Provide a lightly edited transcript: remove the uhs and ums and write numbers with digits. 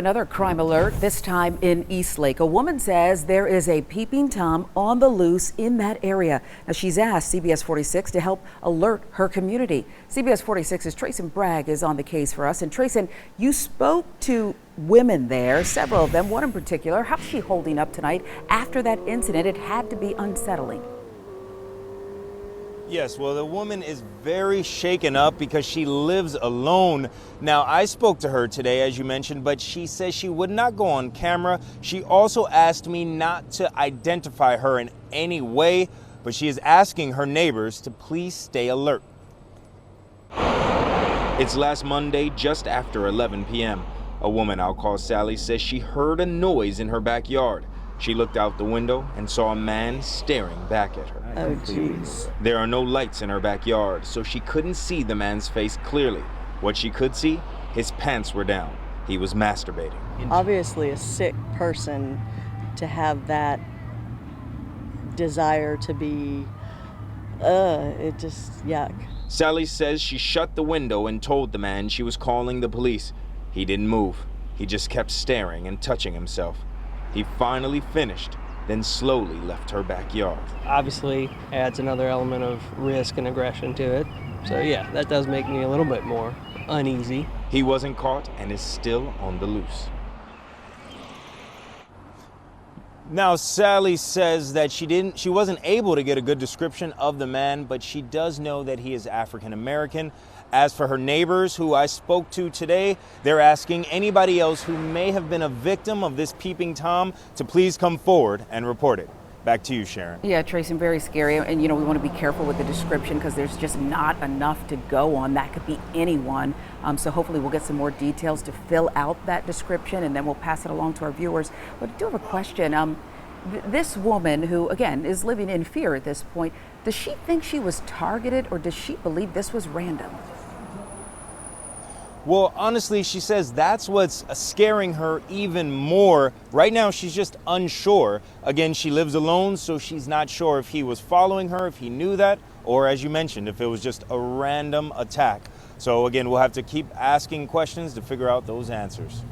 Another crime alert, this time in Eastlake. A woman says there is a peeping Tom on the loose in that area. Now, she's asked CBS 46 to help alert her community. CBS 46's Trayson Bragg is on the case for us. And Trayson, you spoke to women there, several of them, one in particular. How's she holding up tonight after that incident? It had to be unsettling. Yes, well, the woman is very shaken up because she lives alone. Now, I spoke to her today, as you mentioned, but she says she would not go on camera. She also asked me not to identify her in any way, but she is asking her neighbors to please stay alert. It's last Monday, just after 11 p.m. A woman I'll call Sally says she heard a noise in her backyard. She looked out the window and saw a man staring back at her. Oh, jeez. There are no lights in her backyard, so she couldn't see the man's face clearly. What she could see, his pants were down. He was masturbating. Obviously a sick person to have that desire to be, it just, yuck. Sally says she shut the window and told the man she was calling the police. He didn't move. He just kept staring and touching himself. He finally finished, then slowly left her backyard. Obviously adds another element of risk and aggression to it. So yeah, that does make me a little bit more uneasy. He wasn't caught and is still on the loose. Now, Sally says that she wasn't able to get a good description of the man, but she does know that he is African American. As for her neighbors who I spoke to today, they're asking anybody else who may have been a victim of this peeping Tom to please come forward and report it. Back to you, Sharon. Yeah, Trayson, very scary. And, we want to be careful with the description because there's just not enough to go on. That could be anyone. So hopefully we'll get some more details to fill out that description, and then we'll pass it along to our viewers. But I do have a question. This woman who, again, is living in fear at this point, does she think she was targeted, or does she believe this was random? Well, honestly, she says that's what's scaring her even more. Right now, she's just unsure. Again, she lives alone, so she's not sure if he was following her, if he knew that, or as you mentioned, if it was just a random attack. So again, we'll have to keep asking questions to figure out those answers.